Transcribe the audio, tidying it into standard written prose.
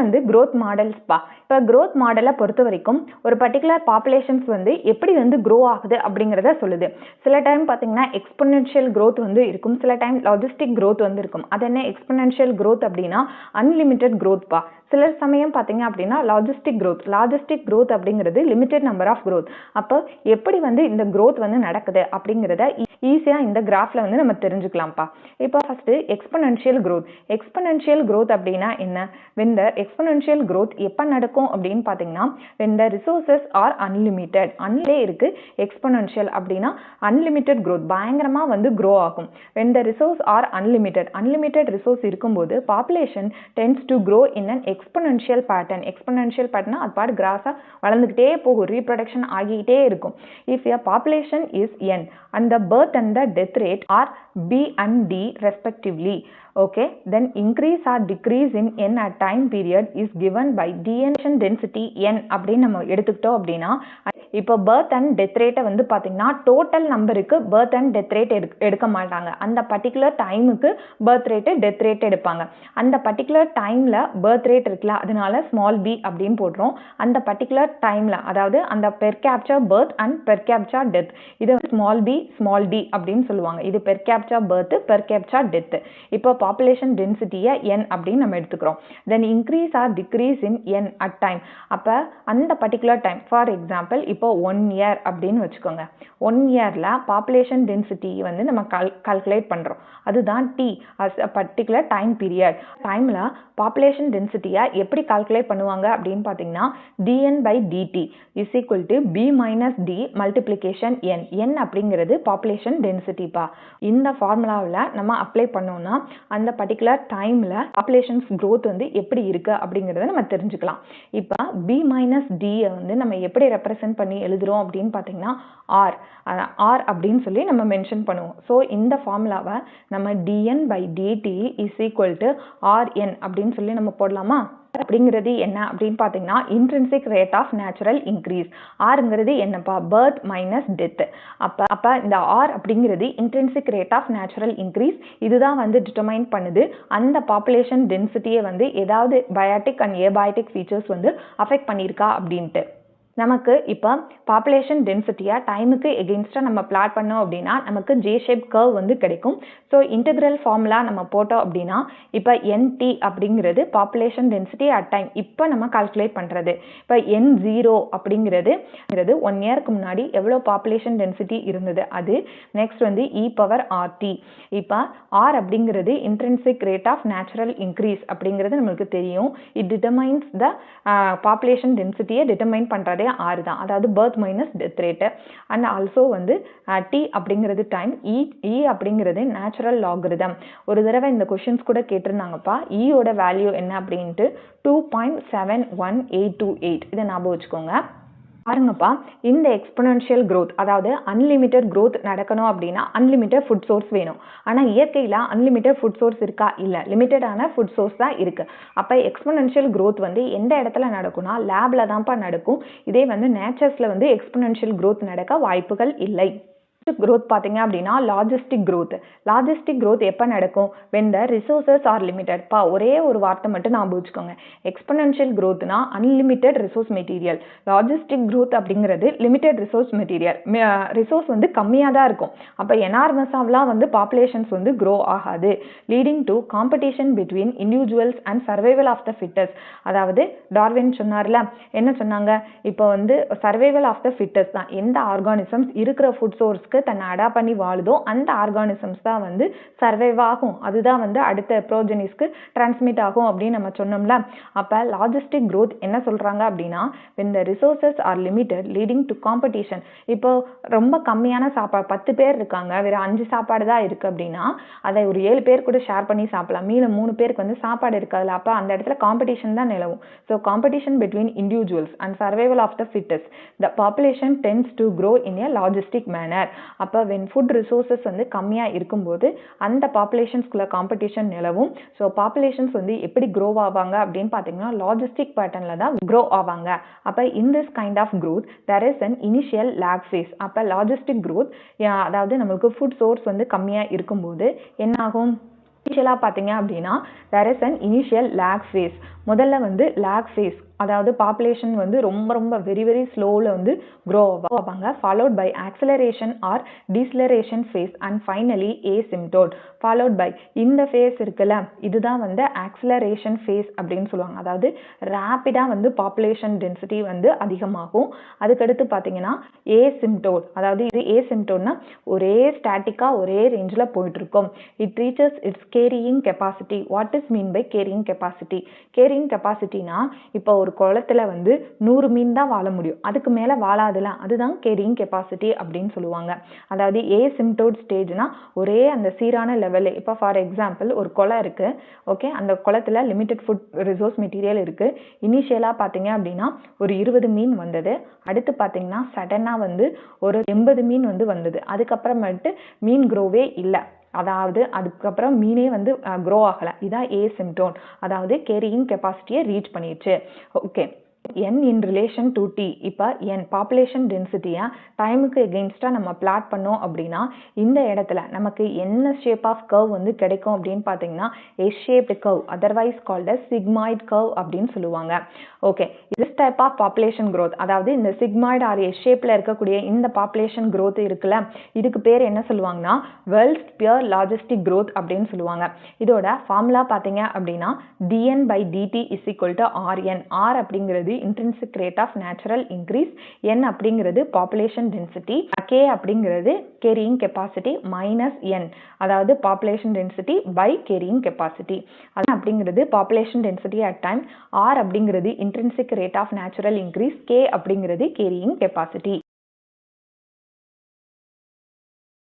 வந்து growth models பா. இப்போ growth மாடலை பொறுத்த வரைக்கும் ஒரு பர்டிகுலர் பாப்புலேஷன்ஸ் வந்து எப்படி வந்து grow ஆகுது அப்படிங்கிறத சொல்லுது. சில டைம் பார்த்தீங்கன்னா எக்ஸ்பொனென்ஷியல் growth வந்து இருக்கும், சில டைம் லாஜிஸ்டிக் growth வந்து இருக்கும். அது என்ன எக்ஸ்பொனென்ஷியல் growth அப்படின்னா அன்லிமிட்டெட் growth பா. சில சமயம் பார்த்தீங்க அப்படின்னா லாஜிஸ்டிக் growth அப்படிங்கிறது லிமிட்டெட் நம்பர் ஆஃப் growth. அப்போ எப்படி வந்து இந்த growth வந்து நடக்குது அப்படிங்கிறத ஈஸியாக இந்த கிராஃபில் வந்து நம்ம தெரிஞ்சுக்கலாம்ப்பா. இப்போ ஃபஸ்ட்டு எக்ஸ்பொனென்ஷியல் growth அப்படின்னா என்ன? when the exponential growth எப்போ நடக்கும் அப்படின்னு பார்த்தீங்கன்னா when the resources are unlimited. இருக்கு எக்ஸ்பொனென்ஷியல் அப்படின்னா unlimited growth பயங்கரமாக வந்து grow ஆகும். when the resources are unlimited resource இருக்கும்போது population tends to grow in an exponential pattern. exponential pattern அது பாட்டு கிராஸாக வளர்ந்துக்கிட்டே போகும், ரீப்ரொடக்ஷன் ஆகிக்கிட்டே இருக்கும். if a population is n and the birth and the death rate are b and d respectively, okay, then increase or decrease in n at time period is given by dn density n அப்படின்னு நம்ம எடுத்துக்கிட்டோம் அப்படின்னா இப்போ birth and death ரேட்டை வந்து பார்த்தீங்கன்னா total நம்பருக்கு birth and death rate எடுக்க மாட்டாங்க. அந்த பர்டிகுலர் டைமுக்கு பர்த் ரேட்டு டெத் ரேட் எடுப்பாங்க. அந்த பர்டிகுலர் டைமில் பர்த் ரேட் இருக்குல்ல, அதனால ஸ்மால் பி அப்படின்னு போடுறோம். அந்த பர்டிகுலர் டைமில் அதாவது அந்த per capture birth and per capture death, இது ஸ்மால் பி ஸ்மால் டி அப்படின்னு சொல்லுவாங்க. இது per capture birth per capture death. இப்போ பாப்புலேஷன் டென்சிட்டியை n அப்படின்னு நம்ம எடுத்துக்கிறோம். தென் increase R decrease in n at time. அப்போ அந்த பர்டிகுலர் டைம் ஃபார் எக்ஸாம்பிள் இப்போ 1 year அப்படின்னு வச்சுக்கோங்க. 1 yearல பாப்புலேஷன் டென்சிட்டி வந்து நம்ம கால்குலேட் பண்ணுறோம். அதுதான் T as a particular time period. டைமில் பாப்புலேஷன் டென்சிட்டியை எப்படி கால்குலேட் பண்ணுவாங்க அப்படின்னு பார்த்தீங்கன்னா dn by dt is equal to b minus d multiplication n. n அப்படிங்கிறது பாப்புலேஷன் டென்சிட்டிப்பா. இந்த ஃபார்முலாவில் நம்ம அப்ளை பண்ணோம்னா அந்த பர்டிகுலர் டைமில் பாப்புலேஷன்ஸ் growth வந்து எப்படி இருக்குது அப்படிங்கிறத நம்ம தெரிஞ்சுக்கலாம். இப்போ b minus d வந்து நம்ம எப்படி ரெப்ரசன்ட் பண்ணி எழுதுறோம் அப்படின்னு பார்த்தீங்கன்னா r அப்படின்னு சொல்லி நம்ம மென்ஷன் பண்ணுவோம். ஸோ இந்த ஃபார்முலாவை நம்ம dn by dt is equal to rn அப்படின்னு சொல்லி நம்ம போடலாமா? அப்படிங்கிறது என்ன அப்படின்னு பார்த்தீங்கன்னா intrinsic rate of natural increase. ஆர்ங்கிறது என்னப்பா? Birth minus death. அப்போ இந்த ஆர் அப்படிங்கிறது intrinsic rate of natural increase. இதுதான் வந்து டிட்டர்மைன் பண்ணுது அந்த பாப்புலேஷன் டென்சிட்டியை வந்து ஏதாவது பயாட்டிக் அண்ட் ஏபயாட்டிக் ஃபீச்சர்ஸ் வந்து அஃபெக்ட் பண்ணியிருக்கா அப்படின்ட்டு. நமக்கு இப்போ பாப்புலேஷன் டென்சிட்டியாக டைமுக்கு எகெயின்ஸ்டாக நம்ம பிளாட் பண்ணோம் அப்படின்னா நமக்கு ஜே ஷேப் கர்வ் வந்து கிடைக்கும். ஸோ இன்டெக்ரல் ஃபார்முலா நம்ம போட்டோம் அப்படின்னா இப்போ என்டி அப்படிங்கிறது பாப்புலேஷன் டென்சிட்டி அட் டைம் இப்போ நம்ம கால்குலேட் பண்ணுறது. இப்போ n0 அப்படிங்கிறது 1 இயருக்கு முன்னாடி எவ்வளோ பாப்புலேஷன் டென்சிட்டி இருந்தது அது. நெக்ஸ்ட் வந்து e பவர் rt. இப்போ r அப்படிங்கிறது intrinsic rate of natural increase அப்படிங்கிறது நம்மளுக்கு தெரியும். இட் டிட்டர்மைன்ஸ் த பாப்புலேஷன் டென்சிட்டியை டிட்டர்மைன் பண்ணுறது ஆறு தான், அதாவது birth minus death rate. And also வந்து டி அப்படிங்கிறது டைம், இ அப்படிங்கிறது நேச்சுரல் லாகரிதம். ஒரு தடவை இந்த கொஷின்ஸ் கூட கேட்டிருந்தாங்கப்பா, ஈயோட வேல்யூ என்ன அப்படின்ட்டு 2.71828. இதை ஞாபகம் வச்சுக்கோங்க. பாருங்கப்பா, இந்த எக்ஸ்பொனென்ஷியல் growth அதாவது அன்லிமிட்டெட் growth நடக்கணும் அப்படின்னா அன்லிமிட்டெட் ஃபுட் சோர்ஸ் வேணும். ஆனால் இயற்கையில் அன்லிமிட்டெட் ஃபுட் சோர்ஸ் இருக்கா? இல்லை, லிமிட்டடான ஃபுட் சோர்ஸ் தான் இருக்குது. அப்போ எக்ஸ்பொனென்ஷியல் growth வந்து எந்த இடத்துல நடக்கும்னா லேபில் தான்ப்பா நடக்கும். இதே வந்து நேச்சர்ஸில் வந்து எக்ஸ்பொனென்ஷியல் growth நடக்க வாய்ப்புகள் இல்லை. growth பார்த்தீங்க அப்படின்னா லாஜிஸ்டிக் growth எப்போ நடக்கும்? when the resources are limited. ஒரே ஒரு வார்த்தை மட்டும் ஞாபகம் வச்சுக்கோங்க. எக்ஸ்பொனென்ஷியல் growthனா unlimited resource material, logistic growth அப்படிங்கிறது லிமிட்டெட் ரிசோர்ஸ் மெட்டீரியல். ரிசோர்ஸ் வந்து கம்மியாக தான் இருக்கும். அப்போ எனார்மஸாவெலாம் வந்து பாப்புலேஷன்ஸ் வந்து grow ஆகாது. Leading to competition between individuals and survival of the fittest. அதாவது டார்வின் சொன்னார்ல, என்ன சொன்னாங்க? இப்போ வந்து சர்வைவல் ஆஃப் த ஃபிட்டஸ்ட் தான். எந்த ஆர்கானிசம்ஸ் இருக்கிற ஃபுட் சோர்ஸ் தன்னை அடாப்ட் பண்ணி வாழுதோ அந்த ஆர்கானிசம்ஸ் தான் வந்து சர்வைவ் ஆகும். அதுதான் வந்து அடுத்த ப்ரோஜெனிஸ்க்கு டிரான்ஸ்மிட் ஆகும் அப்படின்னு நம்ம சொன்னோம்ல. அப்போ லாஜிஸ்டிக் growth என்ன சொல்றாங்க அப்படின்னா when the resources are limited leading to competition. இப்போ ரொம்ப கம்மியான சாப்பாடு, 10 பேர் இருக்காங்க, வேற 5 சாப்பாடு தான் இருக்கு அப்படின்னா அதை ஒரு 7 பேர் கூட ஷேர் பண்ணி சாப்பிடலாம். மீதம் 3 பேருக்கு வந்து சாப்பாடு இருக்காதுல்ல. அப்போ அந்த இடத்துல காம்படிஷன் தான் நிலவும். So competition between individuals and survival of the fittest. The population tends to grow in a logistic manner. அப்போ when ஃபுட் ரிசோர்ஸஸ் வந்து கம்மியாக இருக்கும்போது அந்த பாப்புலேஷன்ஸ்குள்ள காம்படிஷன் நிலவும். ஸோ பாப்புலேஷன்ஸ் வந்து எப்படி க்ரோ ஆவாங்க அப்படின்னு பார்த்தீங்கன்னா லாஜிஸ்டிக் பேட்டர்னில் தான் க்ரோ ஆவாங்க. அப்போ in this kind of growth there is an initial lag phase. அப்போ லாஜிஸ்டிக் growth அதாவது நம்மளுக்கு ஃபுட் சோர்ஸ் வந்து கம்மியாக இருக்கும்போது என்ன ஆகும்? இனிஷியலாக பார்த்தீங்க அப்படின்னா there is an initial lag phase. முதல்ல வந்து lag phase, அதாவது பாப்புலேஷன் வந்து ரொம்ப ரொம்ப வெரி வெரி ஸ்லோவில் வந்து க்ரோ ஆவாங்க, followed by acceleration or deceleration phase and finally asymptote followed by இந்த ஃபேஸ் இருக்குல்ல, இதுதான் வந்து ஆக்சலரேஷன் ஃபேஸ் அப்படின்னு சொல்லுவாங்க. அதாவது ரேப்பிடாக வந்து பாப்புலேஷன் டென்சிட்டி வந்து அதிகமாகும். அதுக்கடுத்து பார்த்தீங்கன்னா ஏசிம்டோட், அதாவது இது ஏசிம்டோட்னா ஒரே ஸ்டாட்டிக்காக ஒரே ரேஞ்சில் போயிட்டு இருக்கும். It reaches its carrying capacity. What is mean by carrying capacity? Carrying கெப்பாசிட்டினா இப்போ ஒரு குளத்துல வந்து 100 மீன் தான் வாழ முடியும், அதுக்கு மேலே வாழாதுல, அதுதான் கேரியிங் கெப்பாசிட்டி அப்படின்னு சொல்லுவாங்க. அதாவது ஏசிம்டோட் ஸ்டேஜ்னா ஒரே அந்த சீரான லெவல். இப்போ ஃபார் எக்ஸாம்பிள் ஒரு குளம் இருக்கு, ஓகே, அந்த குளத்துல லிமிடெட் ஃபுட் ரிசோர்ஸ் மெட்டீரியல் இருக்கு. இனிஷியலாக பார்த்தீங்க அப்படின்னா ஒரு 20 மீன் வந்தது. அடுத்து பார்த்தீங்கன்னா சடனாக வந்து ஒரு 80 மீன் வந்து வந்தது. அதுக்கப்புறமேட்டு மீன் க்ரோவே இல்லை, அதாவது அதுக்கப்புறம் மீனே வந்து க்ரோ ஆகலை. இதான் ஏசிம்டோட், அதாவது கேரியிங் கெப்பாசிட்டியை ரீச் பண்ணிடுச்சு. Okay, n in relation to t. இப்போ n பாப்புலேஷன் டென்சிட்டியை டைமுக்கு எகெயின்ஸ்டாக நம்ம பிளாட் பண்ணோம் அப்படின்னா இந்த இடத்துல நமக்கு என்ன ஷேப் ஆஃப் கர்வ் வந்து கிடைக்கும் அப்படின்னு பார்த்தீங்கன்னா S shaped curve, otherwise called sigmoid curve அப்படின்னு சொல்லுவாங்க. Okay, this type of population growth, அதாவது இந்த சிக்மாய்டு ஆர் எஸ் ஷேப்பில் இருக்கக்கூடிய இந்த பாப்புலேஷன் growth இருக்குல்ல, இதுக்கு பேர் என்ன சொல்லுவாங்கன்னா வேர்ல்ட்ஸ் பியர் லாஜிஸ்டிக் growth அப்படின்னு சொல்லுவாங்க. இதோட ஃபார்முலா பார்த்தீங்க அப்படின்னா dn/dt is equal to rn. r அப்படிங்கிறது intrinsic rate of natural increase, n அப்படிங்கிறது population density, k அப்படிங்கிறது carrying capacity minus n, அதாவது population density by carrying capacity. அது அப்படிங்கிறது population density at time, r அப்படிங்கிறது intrinsic rate of natural increase, k அப்படிங்கிறது carrying capacity.